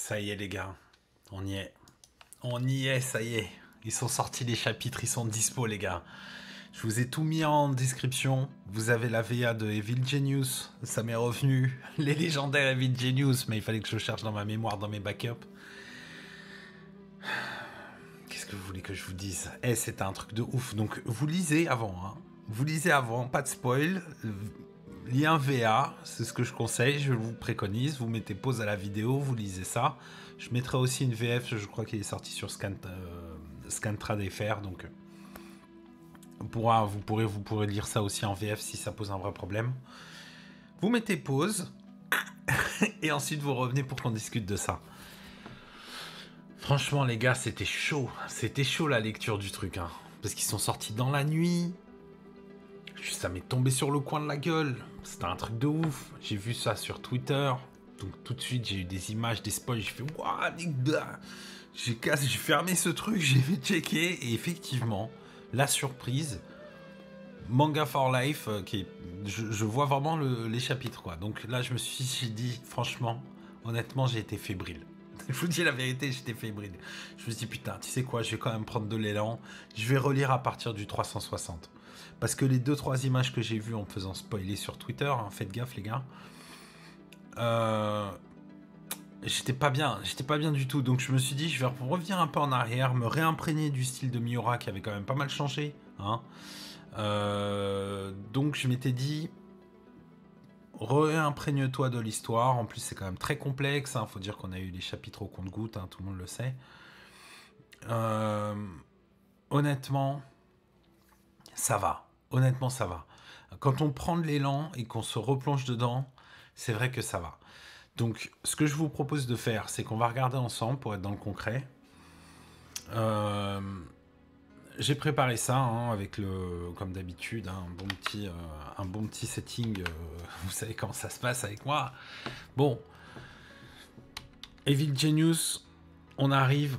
Ça y est les gars, on y est. On y est, ça y est. Ils sont sortis les chapitres, ils sont dispo les gars. Je vous ai tout mis en description. Vous avez la VA de Evil Genius, ça m'est revenu. Les légendaires Evil Genius, mais il fallait que je cherche dans ma mémoire, dans mes backups. Qu'est-ce que vous voulez que je vous dise? C'était un truc de ouf. Donc vous lisez avant, hein. Vous lisez avant, pas de spoil. Lien VA, c'est ce que je conseille, je vous préconise. Vous mettez pause à la vidéo, vous lisez ça. Je mettrai aussi une VF, je crois qu'il est sorti sur Scantrad FR, donc vous pourrez lire ça aussi en VF si ça pose un vrai problème. Vous mettez pause et ensuite vous revenez pour qu'on discute de ça. Franchement les gars, c'était chaud la lecture du truc, hein, parce qu'ils sont sortis dans la nuit. Ça m'est tombé sur le coin de la gueule. C'était un truc de ouf. J'ai vu ça sur Twitter. Donc tout de suite, j'ai eu des images, des spoils. J'ai fait waouh, j'ai fermé ce truc, j'ai fait checker. Et effectivement, la surprise, Manga for Life, je vois vraiment les chapitres, quoi. Donc là, j'ai dit, franchement, honnêtement, j'ai été fébrile. Je vous dis la vérité, j'étais fébrile. Je me suis dit, putain, tu sais quoi, je vais quand même prendre de l'élan. Je vais relire à partir du 360. Parce que les 2-3 images que j'ai vues en me faisant spoiler sur Twitter, hein, faites gaffe les gars, j'étais pas bien du tout. Donc je me suis dit, je vais revenir un peu en arrière, me réimprégner du style de Miura qui avait quand même pas mal changé, hein. Donc je m'étais dit, réimprègne-toi de l'histoire. En plus c'est quand même très complexe, hein. Faut dire qu'on a eu les chapitres au compte-gouttes, hein, tout le monde le sait. Honnêtement, ça va. Honnêtement, ça va. Quand on prend de l'élan et qu'on se replonge dedans, c'est vrai que ça va. Donc, ce que je vous propose de faire, c'est qu'on va regarder ensemble pour être dans le concret. J'ai préparé ça, hein, avec comme d'habitude, hein, un bon petit setting. Vous savez comment ça se passe avec moi. Bon, Evil Genius, on arrive.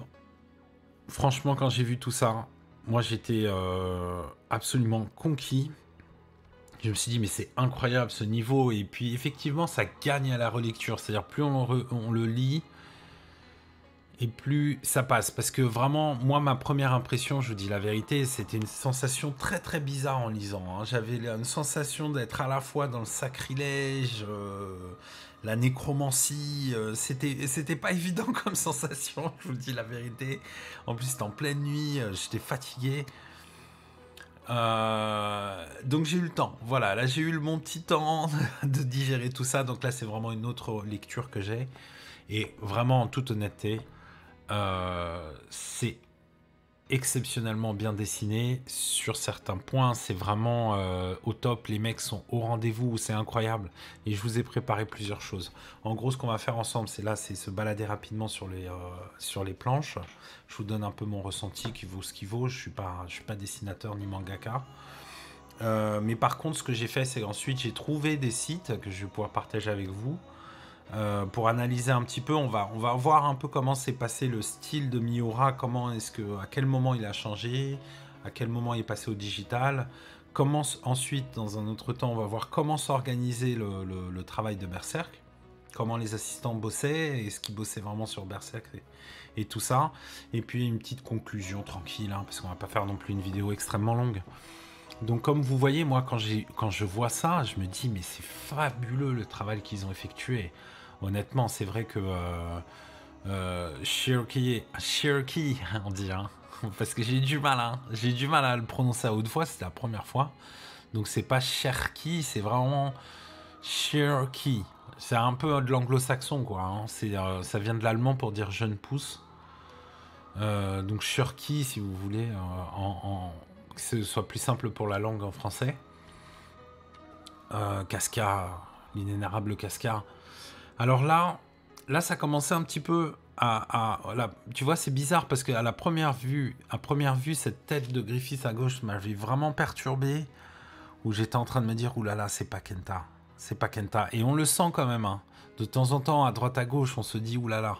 Franchement, quand j'ai vu tout ça, moi j'étais absolument conquis. Je me suis dit mais c'est incroyable ce niveau, et puis effectivement ça gagne à la relecture, c'est-à-dire plus on le lit et plus ça passe, parce que vraiment moi ma première impression, je vous dis la vérité, c'était une sensation très très bizarre en lisant, hein. J'avais une sensation d'être à la fois dans le sacrilège, la nécromancie, c'était pas évident comme sensation, je vous dis la vérité. En plus c'était en pleine nuit, j'étais fatigué. Donc j'ai eu le temps, voilà, là j'ai eu mon petit temps de digérer tout ça, donc là c'est vraiment une autre lecture que j'ai, et vraiment en toute honnêteté, c'est exceptionnellement bien dessiné sur certains points, c'est vraiment au top, les mecs sont au rendez-vous, c'est incroyable, et je vous ai préparé plusieurs choses. En gros, ce qu'on va faire ensemble, c'est se balader rapidement sur les planches. Je vous donne un peu mon ressenti qui vaut ce qu'il vaut. Je suis pas dessinateur ni mangaka, mais par contre ce que j'ai fait, c'est ensuite j'ai trouvé des sites que je vais pouvoir partager avec vous. Pour analyser un petit peu, on va voir un peu comment s'est passé le style de Miura, à quel moment il a changé, à quel moment il est passé au digital, comment ensuite, dans un autre temps, on va voir comment s'organisait le travail de Berserk, comment les assistants bossaient, est-ce qu'ils bossaient vraiment sur Berserk et tout ça, et puis une petite conclusion tranquille, hein, parce qu'on va pas faire non plus une vidéo extrêmement longue. Donc comme vous voyez, moi quand je vois ça, je me dis mais c'est fabuleux le travail qu'ils ont effectué. Honnêtement, c'est vrai que Cherokee, on dit, hein, parce que j'ai du mal à le prononcer à haute voix, c'était la première fois. Donc c'est pas Cherokee, c'est vraiment Cherokee. C'est un peu de l'anglo-saxon, quoi, hein. Ça vient de l'allemand pour dire jeune pousse. Donc Cherokee, si vous voulez, que ce soit plus simple pour la langue en français. Casca, l'inénérable Casca. Alors là, ça commençait un petit peu là, tu vois, c'est bizarre parce qu'à première vue, cette tête de Griffith à gauche m'avait vraiment perturbé, où j'étais en train de me dire, oulala, c'est pas Kenta. Et on le sent quand même, hein. De temps en temps, à droite à gauche, on se dit, oulala.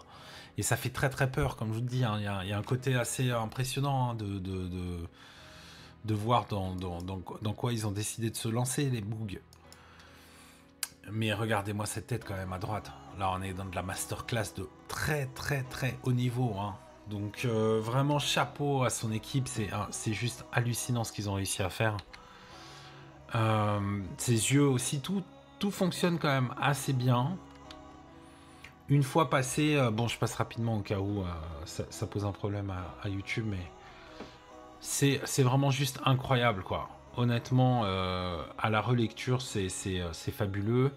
Et ça fait très très peur, comme je vous le dis, hein. Il y a un côté assez impressionnant, hein, de voir dans quoi ils ont décidé de se lancer, les Boog. Mais regardez-moi cette tête quand même à droite. Là, on est dans de la masterclass de très très très haut niveau, hein. Donc vraiment chapeau à son équipe, c'est juste hallucinant ce qu'ils ont réussi à faire. Ses yeux aussi, tout fonctionne quand même assez bien. Une fois passé, bon, je passe rapidement au cas où ça pose un problème à YouTube, mais c'est vraiment juste incroyable, quoi. Honnêtement, à la relecture, c'est fabuleux.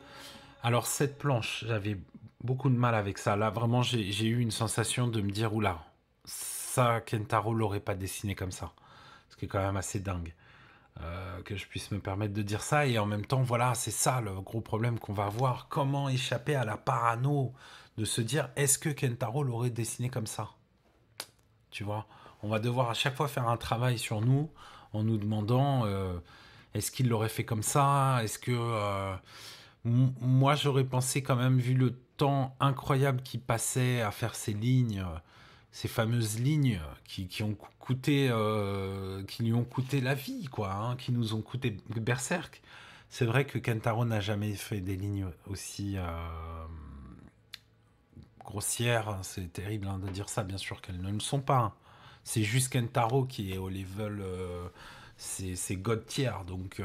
Alors, cette planche, j'avais beaucoup de mal avec ça. Là, vraiment, j'ai eu une sensation de me dire, oula, ça, Kentaro l'aurait pas dessiné comme ça. Ce qui est quand même assez dingue. Que je puisse me permettre de dire ça. Et en même temps, voilà, c'est ça le gros problème qu'on va avoir. Comment échapper à la parano de se dire, est-ce que Kentaro l'aurait dessiné comme ça? Tu vois, on va devoir à chaque fois faire un travail sur nous en nous demandant est-ce qu'il l'aurait fait comme ça? Est-ce que moi j'aurais pensé quand même, vu le temps incroyable qu'il passait à faire ces lignes, ces fameuses lignes qui ont coûté, qui lui ont coûté la vie, quoi, hein, qui nous ont coûté Berserk. C'est vrai que Kentaro n'a jamais fait des lignes aussi grossières. C'est terrible, hein, de dire ça, bien sûr qu'elles ne le sont pas. C'est juste Kentaro qui est au level, c'est God tier, donc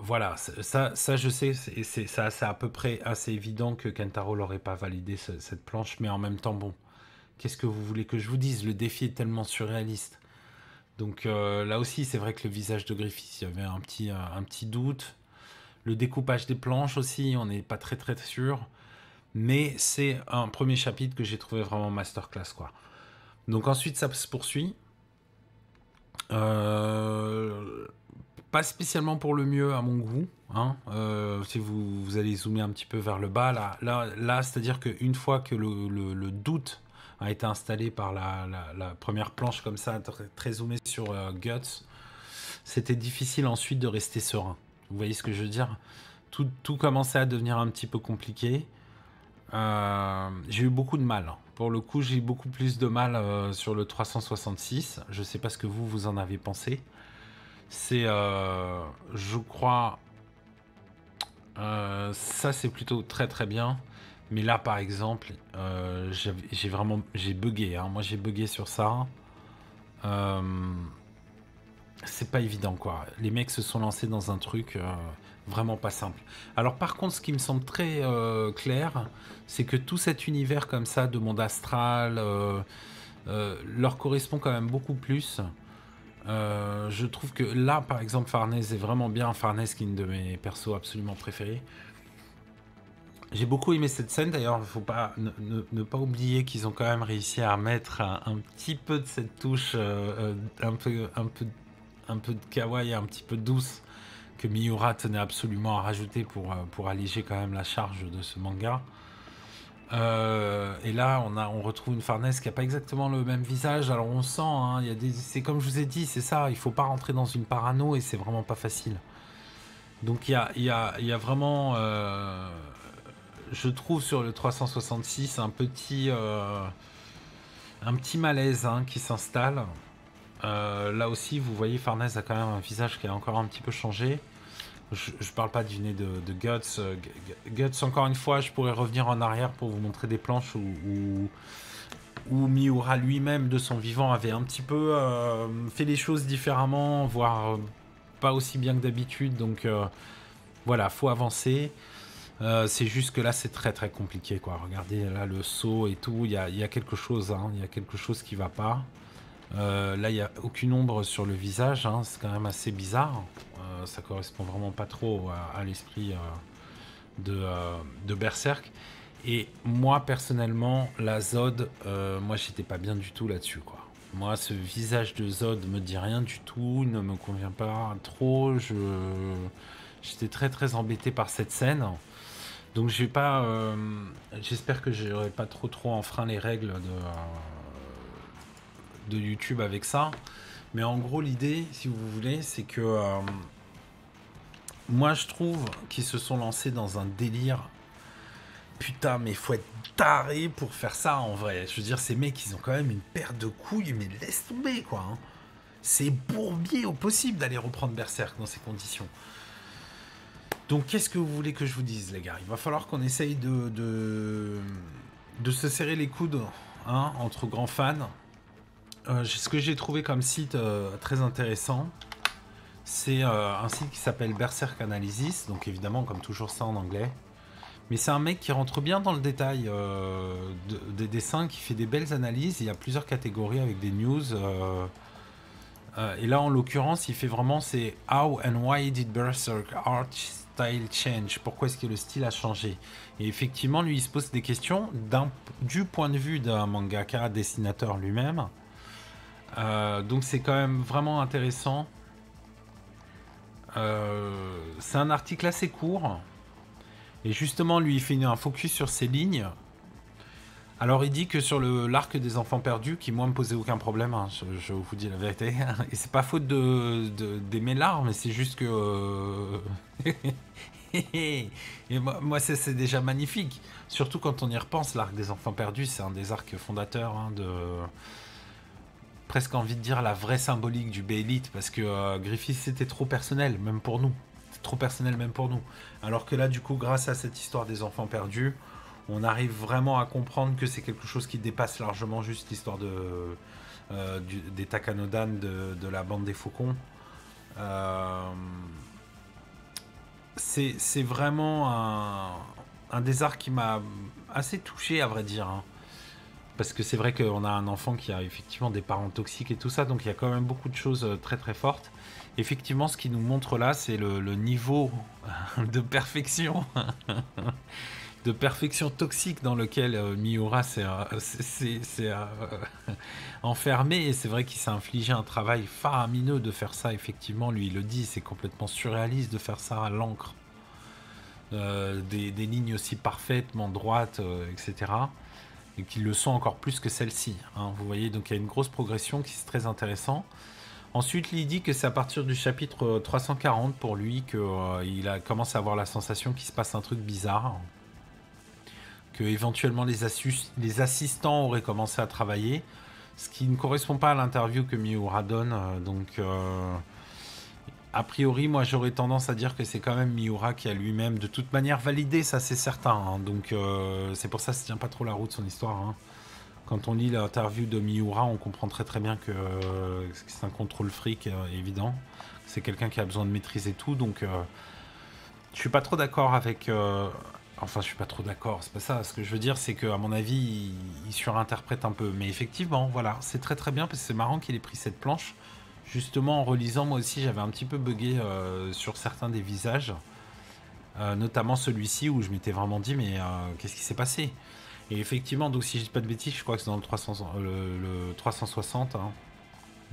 voilà, ça je sais, c'est à peu près assez évident que Kentaro l'aurait pas validé cette planche, mais en même temps, bon, qu'est-ce que vous voulez que je vous dise? Le défi est tellement surréaliste. Donc là aussi, c'est vrai que le visage de Griffith, il y avait un petit doute. Le découpage des planches aussi, on n'est pas très très sûr. Mais c'est un premier chapitre que j'ai trouvé vraiment masterclass, quoi. Donc ensuite, ça se poursuit. Pas spécialement pour le mieux à mon goût, hein. Si vous allez zoomer un petit peu vers le bas, là c'est-à-dire qu'une fois que le doute a été installé par la première planche comme ça, très zoomé sur Guts, c'était difficile ensuite de rester serein. Vous voyez ce que je veux dire? Tout commençait à devenir un petit peu compliqué. J'ai eu beaucoup de mal. Pour le coup, j'ai eu beaucoup plus de mal sur le 366. Je sais pas ce que vous en avez pensé. C'est, je crois, ça c'est plutôt très très bien. Mais là, par exemple, j'ai bugué, hein. Moi, j'ai bugué sur ça. C'est pas évident, quoi. Les mecs se sont lancés dans un truc vraiment pas simple. Alors, par contre, ce qui me semble très clair, c'est que tout cet univers comme ça de monde astral leur correspond quand même beaucoup plus. Je trouve que là, par exemple, Farnèse est vraiment bien. Farnèse, qui est une de mes persos absolument préférés. J'ai beaucoup aimé cette scène. D'ailleurs, il ne faut pas ne pas oublier qu'ils ont quand même réussi à mettre un petit peu de cette touche un peu de kawaii, un petit peu douce, que Miura tenait absolument à rajouter pour alléger quand même la charge de ce manga. Et là, on retrouve une Farnèse qui n'a pas exactement le même visage. Alors on sent, hein, c'est comme je vous ai dit, c'est ça. Il faut pas rentrer dans une parano et c'est vraiment pas facile. Donc il y a vraiment, je trouve sur le 366 un petit malaise, hein, qui s'installe. Là aussi, vous voyez, Farnèse a quand même un visage qui a encore un petit peu changé. Je parle pas du nez de Guts. Guts, encore une fois, je pourrais revenir en arrière pour vous montrer des planches où Miura lui-même, de son vivant, avait un petit peu fait les choses différemment, voire pas aussi bien que d'habitude. Donc voilà, faut avancer. C'est juste que là, c'est très très compliqué, quoi. Regardez là le saut et tout, il y a quelque chose, hein. Il y a quelque chose qui va pas. Là, il n'y a aucune ombre sur le visage, hein. C'est quand même assez bizarre. Ça correspond vraiment pas trop à l'esprit de Berserk. Et moi, personnellement, la Zod, moi, j'étais pas bien du tout là-dessus, quoi. Moi, ce visage de Zod me dit rien du tout, il ne me convient pas trop. J'étais très très embêté par cette scène. Donc, je vais pas. J'espère que j'aurai pas trop enfreint les règles de YouTube avec ça. Mais en gros, l'idée, si vous voulez, c'est que moi, je trouve qu'ils se sont lancés dans un délire. Putain, mais faut être taré pour faire ça, en vrai. Je veux dire, ces mecs, ils ont quand même une paire de couilles, mais laisse tomber, quoi, hein. C'est bourbier au possible d'aller reprendre Berserk dans ces conditions. Donc, qu'est-ce que vous voulez que je vous dise, les gars? Il va falloir qu'on essaye de se serrer les coudes, hein, entre grands fans. Ce que j'ai trouvé comme site très intéressant, c'est un site qui s'appelle Berserk Analysis, donc évidemment, comme toujours ça en anglais. Mais c'est un mec qui rentre bien dans le détail des dessins, qui fait des belles analyses. Il y a plusieurs catégories avec des news. Et là, en l'occurrence, il fait vraiment c'est How and why did Berserk art style change? Pourquoi est-ce que le style a changé? Et effectivement, lui, il se pose des questions du point de vue d'un mangaka dessinateur lui-même. Donc c'est quand même vraiment intéressant. C'est un article assez court. Et justement, lui, il fait un focus sur ces lignes. Alors, il dit que sur l'arc des enfants perdus, qui moi me posait aucun problème, hein, je vous dis la vérité, et c'est pas faute d'aimer l'art, mais c'est juste que... et moi c'est déjà magnifique. Surtout quand on y repense, l'arc des enfants perdus, c'est un des arcs fondateurs, hein, de... Presque envie de dire la vraie symbolique du B-Elite, parce que Griffith, c'était trop personnel, même pour nous. C'est trop personnel, même pour nous. Alors que là, du coup, grâce à cette histoire des enfants perdus, on arrive vraiment à comprendre que c'est quelque chose qui dépasse largement juste l'histoire des Takanodan de la bande des faucons. C'est vraiment un des arcs qui m'a assez touché, à vrai dire, hein. Parce que c'est vrai qu'on a un enfant qui a effectivement des parents toxiques et tout ça, donc il y a quand même beaucoup de choses très très fortes. Effectivement, ce qui nous montre là, c'est le niveau de perfection de perfection toxique dans lequel Miura s'est enfermé. Et c'est vrai qu'il s'est infligé un travail faramineux de faire ça. Effectivement, lui, il le dit, c'est complètement surréaliste de faire ça à l'encre. Des lignes aussi parfaitement droites, etc. Et qui le sont encore plus que celle-ci, hein. Vous voyez, donc il y a une grosse progression qui est très intéressant. Ensuite, il dit que c'est à partir du chapitre 340 pour lui qu'il a commencé à avoir la sensation qu'il se passe un truc bizarre. Que éventuellement les assistants auraient commencé à travailler, ce qui ne correspond pas à l'interview que Miura donne. Donc, a priori, moi j'aurais tendance à dire que c'est quand même Miura qui a lui-même de toute manière validé, ça c'est certain, hein. Donc c'est pour ça que ça tient pas trop la route son histoire, hein. Quand on lit l'interview de Miura, on comprend très très bien que c'est un contrôle fric évident. C'est quelqu'un qui a besoin de maîtriser tout, donc je suis pas trop d'accord avec... Enfin, je suis pas trop d'accord, c'est pas ça. Ce que je veux dire, c'est qu'à mon avis, il surinterprète un peu. Mais effectivement, voilà, c'est très très bien parce que c'est marrant qu'il ait pris cette planche. Justement, en relisant, moi aussi, j'avais un petit peu bugué sur certains des visages. Notamment celui-ci où je m'étais vraiment dit, mais qu'est-ce qui s'est passé? Et effectivement, donc si je dis pas de bêtises, je crois que c'est dans le 360, hein,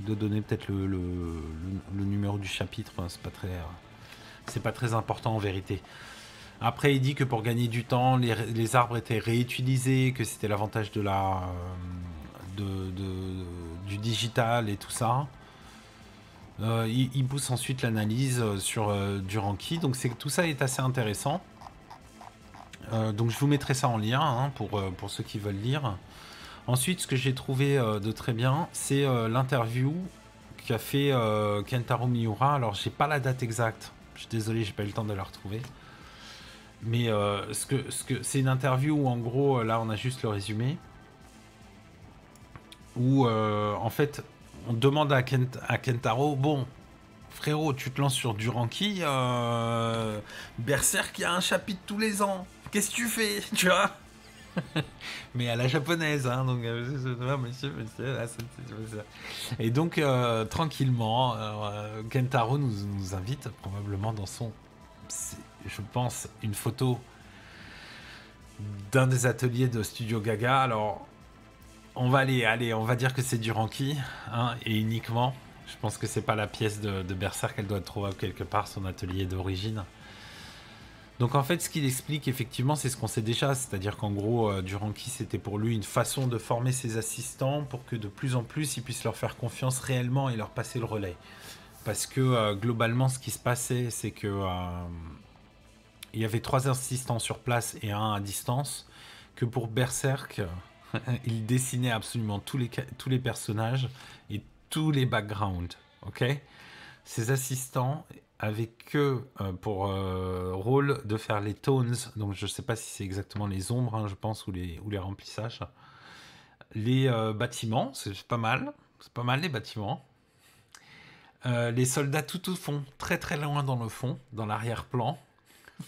de donner peut-être le numéro du chapitre, hein, c'est pas très important en vérité. Après, il dit que pour gagner du temps, les arbres étaient réutilisés, que c'était l'avantage du digital et tout ça. Il pousse ensuite l'analyse sur Duranki, donc tout ça est assez intéressant. Donc je vous mettrai ça en lien, hein, pour ceux qui veulent lire. Ensuite, ce que j'ai trouvé de très bien, c'est l'interview qu'a fait Kentaro Miura. Alors, j'ai pas la date exacte. Je suis désolé, j'ai pas eu le temps de la retrouver. Mais c'est une interview où en gros, là on a juste le résumé, où en fait on demande à Kentaro, bon frérot, tu te lances sur Duranki, Berserk, il y a un chapitre tous les ans, qu'est-ce que tu fais, tu vois? Mais à la japonaise, hein, donc monsieur, et donc tranquillement, Kentaro nous invite probablement dans son, je pense, une photo d'un des ateliers de Studio Gaga. Alors, on va on va dire que c'est Duranki, hein, et uniquement. Je pense que c'est pas la pièce de Berserk, elle doit être trouvable quelque part, son atelier d'origine. Donc en fait, ce qu'il explique effectivement, c'est ce qu'on sait déjà, c'est-à-dire qu'en gros, Duranki, c'était pour lui une façon de former ses assistants pour que de plus en plus, il puisse leur faire confiance réellement et leur passer le relais. Parce que globalement, ce qui se passait, c'est que il y avait 3 assistants sur place et un à distance, que pour Berserk, il dessinait absolument tous les personnages et tous les backgrounds, ok? Ces assistants avec eux pour rôle de faire les tones, donc je sais pas si c'est exactement les ombres, hein, je pense, ou les remplissages. Les bâtiments, c'est pas mal les bâtiments. Les soldats tout au fond, très très loin dans le fond, dans l'arrière-plan,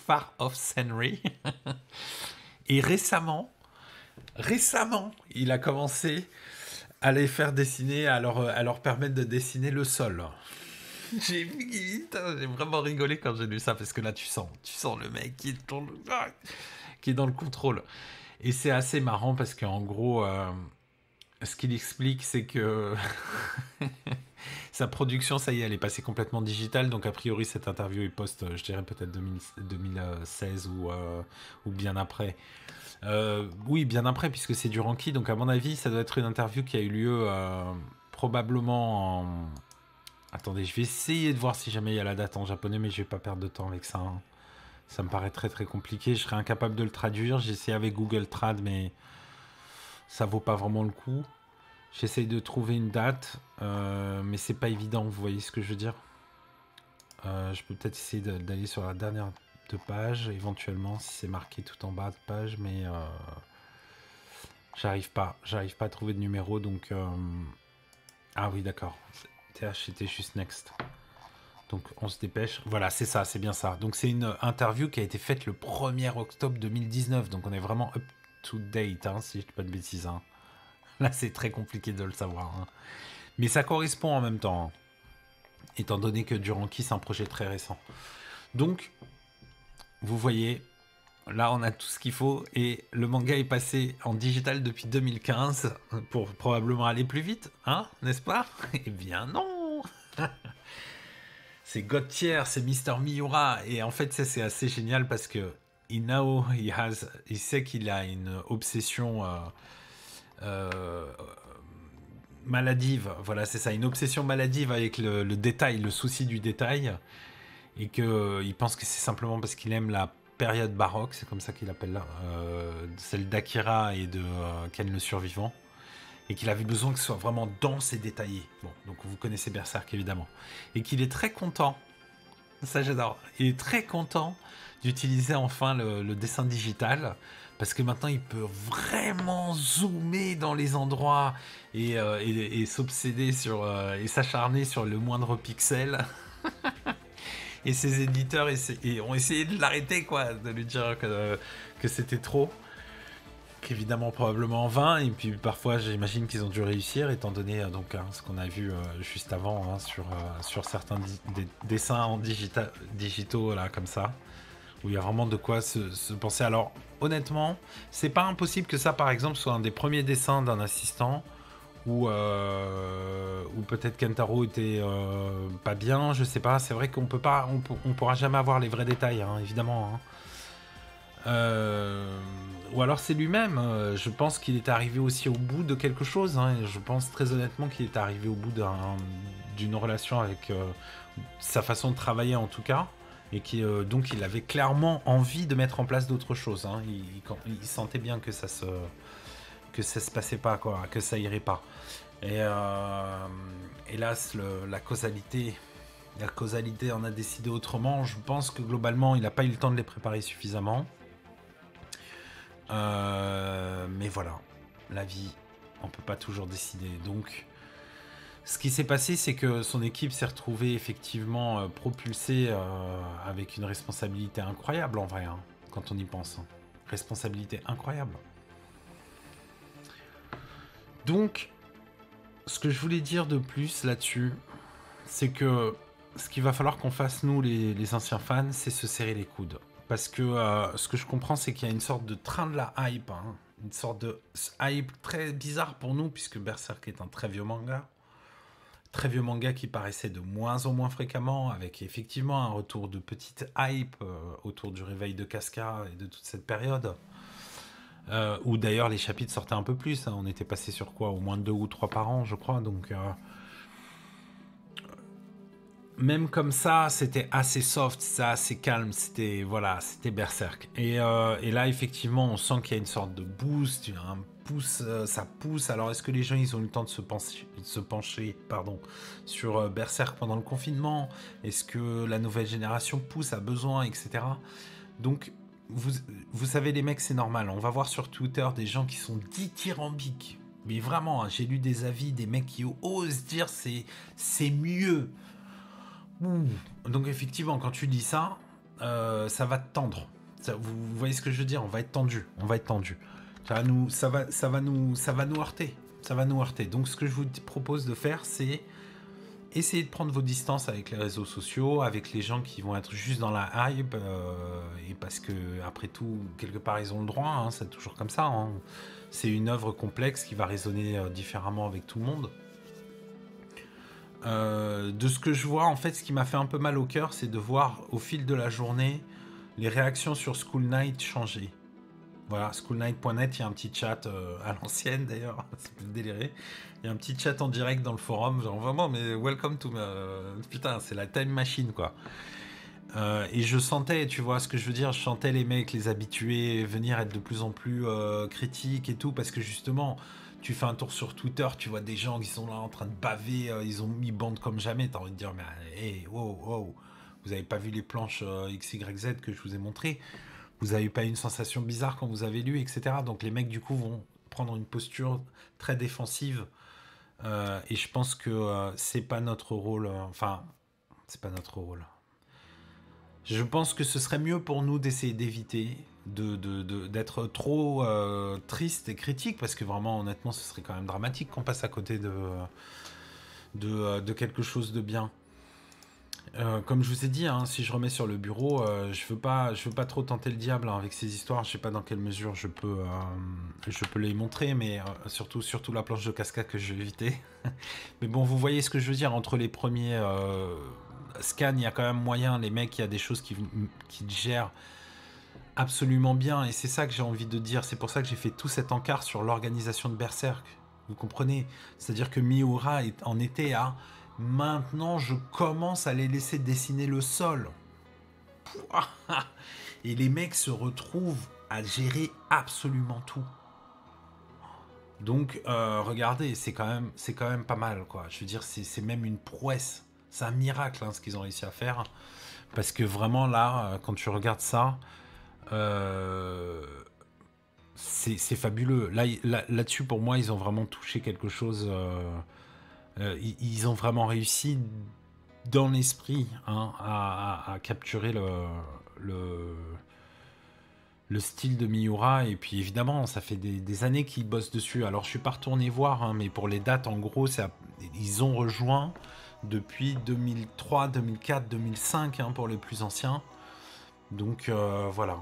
far off scenery. Et récemment, il a commencé à les faire dessiner, à leur permettre de dessiner le sol. J'ai vraiment rigolé quand j'ai lu ça, parce que là tu sens le mec qui est dans le contrôle. Et c'est assez marrant parce qu'en gros, ce qu'il explique, c'est que sa production, ça y est, elle est passée complètement digitale. Donc a priori, cette interview est post, je dirais peut-être 2016 ou bien après. Oui, bien après, puisque c'est du Ranky. Donc à mon avis, ça doit être une interview qui a eu lieu probablement en... Attendez, je vais essayer de voir si jamais il y a la date en japonais, mais je vais pas perdre de temps avec ça, hein. Ça me paraît très très compliqué. Je serais incapable de le traduire. J'ai essayé avec Google Trad, mais ça vaut pas vraiment le coup. J'essaye de trouver une date, mais c'est pas évident. Vous voyez ce que je veux dire? Je peux peut-être essayer d'aller sur la dernière de page, éventuellement, si c'est marqué tout en bas de page, mais j'arrive pas à trouver de numéro, donc... Ah oui, d'accord. TH, c'était juste next. Donc on se dépêche. Voilà, c'est ça, c'est bien ça. Donc c'est une interview qui a été faite le 1er octobre 2019. Donc on est vraiment up to date, hein, si je dis pas de bêtises. Hein. Là, c'est très compliqué de le savoir. Hein. Mais ça correspond en même temps, hein, étant donné que Duranky, c'est un projet très récent. Donc, vous voyez, là, on a tout ce qu'il faut. Et le manga est passé en digital depuis 2015 pour probablement aller plus vite, hein, n'est-ce pas? Eh bien non. C'est God Tier, c'est Mister Miura. Et en fait, ça, c'est assez génial parce que il sait qu'il a une obsession maladive. Voilà, c'est ça, une obsession maladive avec le détail, le souci du détail. Et qu'il pense que c'est simplement parce qu'il aime la période baroque, c'est comme ça qu'il appelle celle d'Akira et de Ken le Survivant. Et qu'il avait besoin que ce soit vraiment dense et détaillé. Bon, donc vous connaissez Berserk évidemment. Et qu'il est très content, ça j'adore, il est très content d'utiliser enfin le dessin digital, parce que maintenant il peut vraiment zoomer dans les endroits et s'obséder sur, et s'acharner sur le moindre pixel. Et ses éditeurs ont essayé de l'arrêter, quoi, de lui dire que c'était trop. Évidemment probablement en vain, et puis parfois j'imagine qu'ils ont dû réussir étant donné donc ce qu'on a vu juste avant hein, sur certains dessins en digitaux là comme ça où il y a vraiment de quoi se penser. Alors honnêtement c'est pas impossible que ça par exemple soit un des premiers dessins d'un assistant où peut-être Kentaro était pas bien, je sais pas. C'est vrai qu'on peut pas, on pourra jamais avoir les vrais détails hein, évidemment hein. Ou alors c'est lui-même. Je pense qu'il est arrivé aussi au bout de quelque chose. Hein, et je pense très honnêtement qu'il est arrivé au bout d'une relation avec sa façon de travailler en tout cas. Et donc il avait clairement envie de mettre en place d'autres choses. Hein. Il sentait bien que ça se passait pas, quoi, que ça irait pas. Et hélas, la causalité en a décidé autrement. Je pense que globalement, il n'a pas eu le temps de les préparer suffisamment. Mais voilà, la vie, on peut pas toujours décider. Donc, ce qui s'est passé, c'est que son équipe s'est retrouvée effectivement propulsée avec une responsabilité incroyable en vrai, hein, quand on y pense. Hein. Responsabilité incroyable. Donc, ce que je voulais dire de plus là-dessus, c'est que ce qu'il va falloir qu'on fasse, nous, les anciens fans, c'est se serrer les coudes. Parce que ce que je comprends, c'est qu'il y a une sorte de train de la hype, hein, une sorte de hype très bizarre pour nous, puisque Berserk est un très vieux manga qui paraissait de moins en moins fréquemment, avec effectivement un retour de petite hype autour du réveil de Casca et de toute cette période. Où d'ailleurs les chapitres sortaient un peu plus, hein. On était passé sur quoi? Au moins 2 ou 3 par an, je crois, donc... même comme ça, c'était assez soft, c'était assez calme, c'était voilà, c'était Berserk. Et là, effectivement, on sent qu'il y a une sorte de boost, un pouce, ça pousse. Alors, est-ce que les gens, ils ont eu le temps de se pencher, pardon, sur Berserk pendant le confinement? Est-ce que la nouvelle génération pousse à besoin, etc. Donc, vous, vous savez, les mecs, c'est normal. On va voir sur Twitter des gens qui sont dithyrambiques. Mais vraiment, hein, j'ai lu des avis, des mecs qui osent dire c'est mieux. Ouh. Donc effectivement, quand tu dis ça, ça va te tendre. Vous voyez ce que je veux dire? On va être tendu. On va être tendu. Ça va nous heurter. Ça va nous heurter. Donc ce que je vous propose de faire, c'est essayer de prendre vos distances avec les réseaux sociaux, avec les gens qui vont être juste dans la hype, et parce que après tout, quelque part, ils ont le droit. Hein, c'est toujours comme ça. Hein. C'est une œuvre complexe qui va résonner différemment avec tout le monde. De ce que je vois, en fait, ce qui m'a fait un peu mal au cœur, c'est de voir au fil de la journée les réactions sur School Night changer. Voilà, schoolnight.net, il y a un petit chat à l'ancienne d'ailleurs, c'est plus déliré. Il y a un petit chat en direct dans le forum, genre vraiment, mais welcome to putain, c'est la time machine quoi. Et je sentais, tu vois ce que je veux dire, je sentais les mecs, les habitués, venir être de plus en plus critiques et tout, parce que justement, tu fais un tour sur Twitter, tu vois des gens qui sont là en train de baver, ils ont mis bande comme jamais, t'as envie de dire, mais hey, wow, wow, vous avez pas vu les planches XYZ que je vous ai montrées, vous avez pas eu une sensation bizarre quand vous avez lu, etc. Donc les mecs du coup vont prendre une posture très défensive, et je pense que c'est pas notre rôle, enfin, c'est pas notre rôle. Je pense que ce serait mieux pour nous d'essayer d'éviter d'être trop triste et critique, parce que vraiment, honnêtement, ce serait quand même dramatique qu'on passe à côté de quelque chose de bien. Comme je vous ai dit, hein, si je remets sur le bureau, je veux pas trop tenter le diable hein, avec ces histoires. Je sais pas dans quelle mesure je peux les montrer, mais surtout la planche de cascade que je vais éviter. Mais bon, vous voyez ce que je veux dire entre les premiers scans, il y a quand même moyen. Les mecs, il y a des choses qui gèrent absolument bien, et c'est ça que j'ai envie de dire. C'est pour ça que j'ai fait tout cet encart sur l'organisation de Berserk. Vous comprenez? C'est-à-dire que Miura en était à maintenant, je commence à les laisser dessiner le sol. Et les mecs se retrouvent à gérer absolument tout. Donc, regardez, c'est quand même pas mal, quoi. Je veux dire, c'est même une prouesse. C'est un miracle, hein, ce qu'ils ont réussi à faire. Parce que vraiment, là, quand tu regardes ça, c'est fabuleux. Là-dessus, pour moi, ils ont vraiment touché quelque chose. Ils ont vraiment réussi dans l'esprit hein, à capturer le style de Miura. Et puis évidemment, ça fait des années qu'ils bossent dessus. Alors je suis pas retourné voir, hein, mais pour les dates, en gros, ils ont rejoint depuis 2003, 2004, 2005 hein, pour les plus anciens. Donc voilà.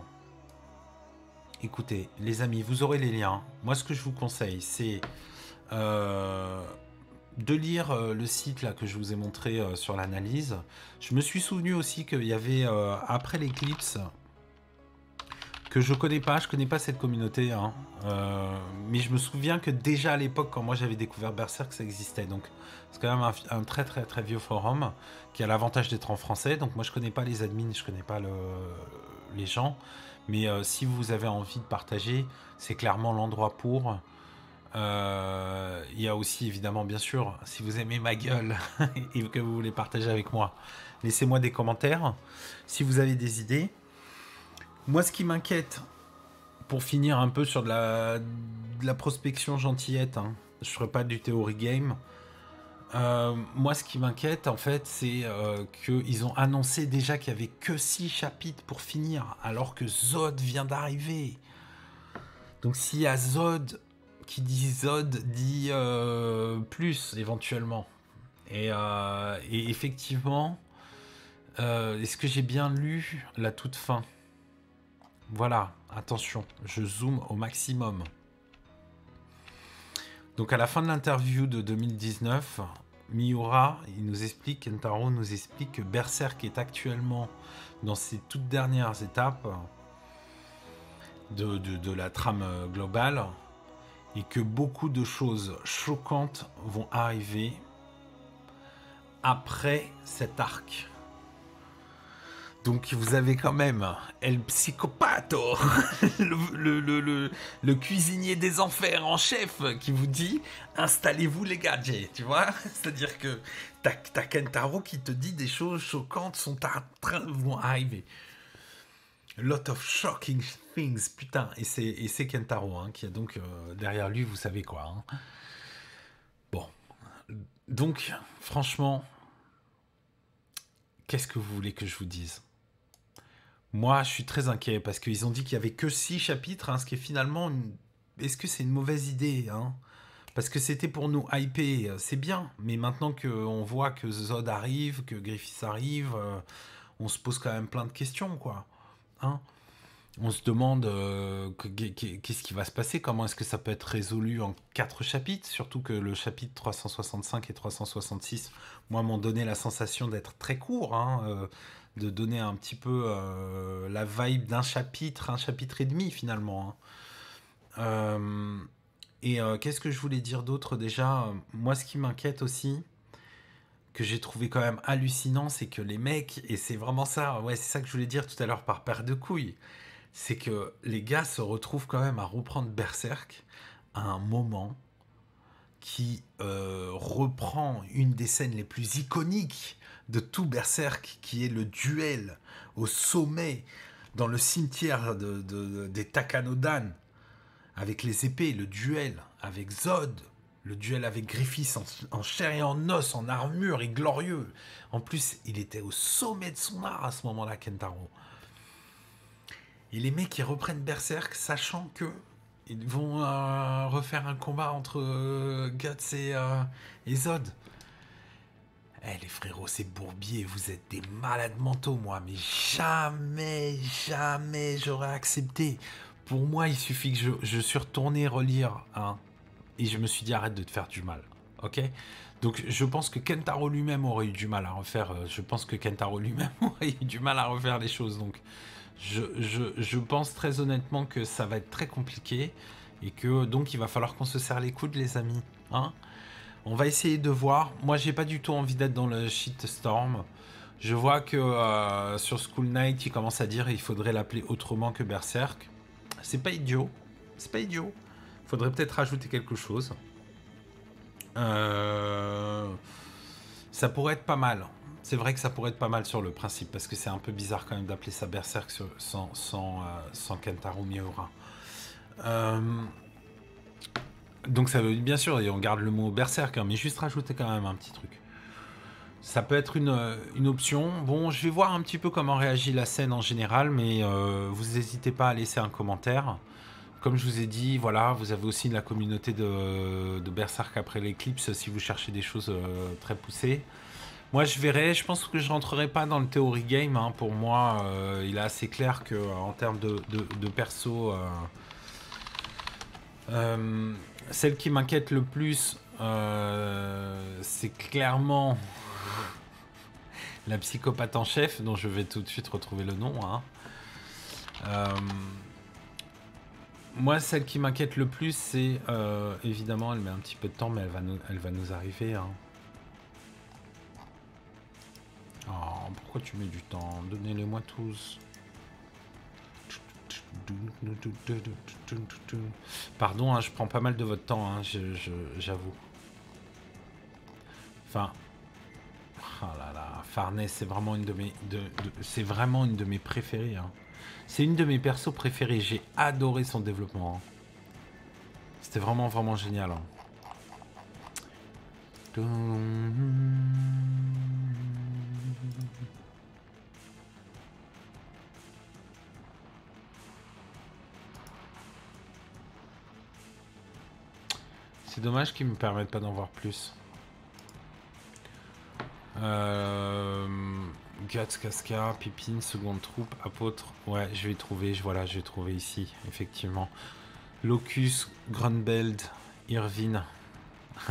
Écoutez, les amis, vous aurez les liens. Moi, ce que je vous conseille, c'est de lire le site là que je vous ai montré sur l'analyse. Je me suis souvenu aussi qu'il y avait après l'éclipse que je connais pas cette communauté, hein, mais je me souviens que déjà à l'époque quand moi j'avais découvert Berserk ça existait, donc c'est quand même un très très très vieux forum qui a l'avantage d'être en français, donc moi je connais pas les admins, je connais pas les gens, mais si vous avez envie de partager, c'est clairement l'endroit pour. Il y a aussi évidemment bien sûr si vous aimez ma gueule et que vous voulez partager avec moi, laissez-moi des commentaires si vous avez des idées. Moi ce qui m'inquiète pour finir un peu sur de la prospection gentillette hein, je ferai pas du theory game, moi ce qui m'inquiète en fait c'est qu'ils ont annoncé déjà qu'il y avait que 6 chapitres pour finir alors que Zod vient d'arriver, donc s'il y a Zod qui dit Zod dit plus éventuellement. Et effectivement, est-ce que j'ai bien lu la toute fin? Voilà, attention, je zoome au maximum. Donc à la fin de l'interview de 2019, Miura, Kentaro nous explique que Berserk est actuellement dans ses toutes dernières étapes de la trame globale, et que beaucoup de choses choquantes vont arriver après cet arc. Donc vous avez quand même El Psychopato, le cuisinier des enfers en chef qui vous dit installez-vous les gadgets, tu vois. C'est-à-dire que t'as Kentaro qui te dit des choses choquantes vont arriver. Lot of shocking things, putain. Et c'est Kentaro hein, qui a donc derrière lui, vous savez quoi. Hein. Bon, donc franchement, qu'est-ce que vous voulez que je vous dise ? Moi, je suis très inquiet parce qu'ils ont dit qu'il y avait que 6 chapitres, hein, ce qui est finalement... Est-ce que c'est une mauvaise idée hein parce que c'était pour nous hyper, c'est bien. Mais maintenant qu'on voit que Zod arrive, que Griffiths arrive, on se pose quand même plein de questions, quoi. Hein on se demande qu'est-ce qui va se passer, comment est-ce que ça peut être résolu en 4 chapitres, surtout que le chapitre 365 et 366, moi, m'ont donné la sensation d'être très court, hein, de donner un petit peu la vibe d'un chapitre, un chapitre et demi finalement. Hein. Qu'est-ce que je voulais dire d'autre déjà moi, ce qui m'inquiète aussi, que j'ai trouvé quand même hallucinant, c'est que les mecs, et c'est vraiment ça, ouais, c'est ça que je voulais dire tout à l'heure par paire de couilles, c'est que les gars se retrouvent quand même à reprendre Berserk à un moment qui reprend une des scènes les plus iconiques de tout Berserk, qui est le duel au sommet dans le cimetière des Takanodan avec les épées, le duel avec Zod, le duel avec Griffiths en chair et en os, en armure et glorieux. En plus, il était au sommet de son art à ce moment-là, Kentaro. Et les mecs, ils reprennent Berserk, sachant que ils vont refaire un combat entre Guts et Zod. Eh les frérots, c'est Bourbier, vous êtes des malades mentaux, moi. Mais jamais j'aurais accepté. Pour moi, il suffit que je suis retourné relire, hein, et je me suis dit arrête de te faire du mal, ok ? Donc je pense que Kentaro lui-même aurait eu du mal à refaire. Je pense que Kentaro lui-même aurait eu du mal à refaire les choses. Donc je pense très honnêtement que ça va être très compliqué et que donc il va falloir qu'on se serre les coudes, les amis. Hein ? On va essayer de voir. Moi, j'ai pas du tout envie d'être dans le shitstorm. Je vois que sur School Knight, il commence à dire qu'il faudrait l'appeler autrement que Berserk. C'est pas idiot. C'est pas idiot. Faudrait peut-être rajouter quelque chose. Ça pourrait être pas mal. C'est vrai que ça pourrait être pas mal sur le principe, parce que c'est un peu bizarre quand même d'appeler ça Berserk sans Kentaro Miura. Donc ça veut bien sûr, et on garde le mot Berserk, hein, mais juste rajouter quand même un petit truc. Ça peut être une option. Bon, je vais voir un petit peu comment réagit la scène en général, mais vous n'hésitez pas à laisser un commentaire. Comme je vous ai dit, voilà, vous avez aussi la communauté de Berserk après l'éclipse si vous cherchez des choses très poussées. Moi, je verrai. Je pense que je rentrerai pas dans le theory game. Hein. Pour moi, il est assez clair que en termes de perso, celle qui m'inquiète le plus, c'est clairement la psychopathe en chef, dont je vais tout de suite retrouver le nom. Hein. Moi, celle qui m'inquiète le plus, c'est évidemment, elle met un petit peu de temps, mais elle va nous arriver. Hein. Oh, pourquoi tu mets du temps? Donnez-les-moi tous. Pardon, hein, je prends pas mal de votre temps, hein, j'avoue. Enfin, oh là là, Farnese, c'est vraiment une de mes, c'est vraiment une de mes préférées. Hein. C'est une de mes persos préférés. J'ai adoré son développement. Hein. C'était vraiment vraiment génial. Hein. C'est dommage qu'ils me permettent pas d'en voir plus. Guts, Casca, Pipine, seconde troupe, apôtre. Ouais, je vais trouver. Voilà, je vais trouver ici, effectivement. Locus, Grunbeld, Irvine,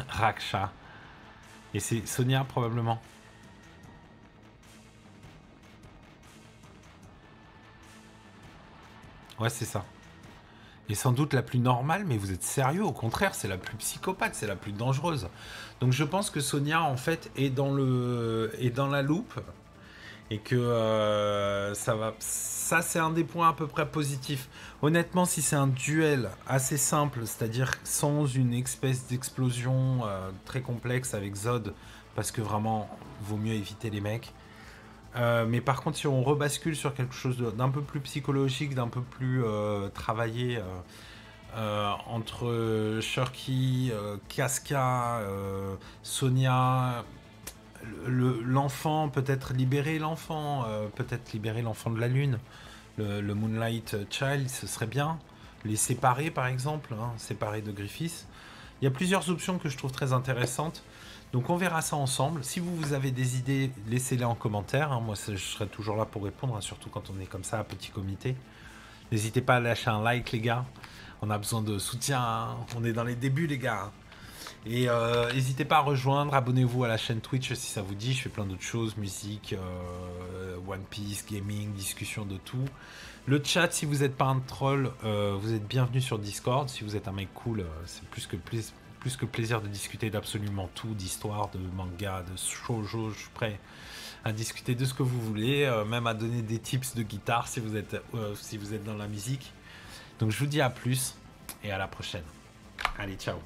Raksha. Et c'est Sonia, probablement. Ouais, c'est ça. est sans doute la plus normale, mais vous êtes sérieux, au contraire, c'est la plus psychopathe, c'est la plus dangereuse. Donc je pense que Sonia, en fait, est dans la loupe, et que ça c'est un des points à peu près positifs. Honnêtement, si c'est un duel assez simple, c'est-à-dire sans une espèce d'explosion très complexe avec Zod, parce que vraiment, vaut mieux éviter les mecs. Mais par contre, si on rebascule sur quelque chose d'un peu plus psychologique, d'un peu plus travaillé, entre Shirky, Casca, Sonia, l'enfant, peut-être libérer l'enfant de la Lune, le Moonlight Child, ce serait bien. Les séparer, par exemple, hein, séparer de Griffiths. Il y a plusieurs options que je trouve très intéressantes. Donc on verra ça ensemble. Si vous avez des idées, laissez-les en commentaire. Hein. Moi, je serai toujours là pour répondre, hein, surtout quand on est comme ça, à petit comité. N'hésitez pas à lâcher un like, les gars. On a besoin de soutien. Hein. On est dans les débuts, les gars. Et n'hésitez pas à rejoindre, abonnez-vous à la chaîne Twitch si ça vous dit. Je fais plein d'autres choses, musique, One Piece, gaming, discussion de tout. Le chat, si vous n'êtes pas un troll, vous êtes bienvenue sur Discord. Si vous êtes un mec cool, c'est plus que plaisir de discuter d'absolument tout, d'histoire, de manga, de shoujo. Je suis prêt à discuter de ce que vous voulez, même à donner des tips de guitare si vous êtes dans la musique. Donc je vous dis à plus et à la prochaine. Allez, ciao.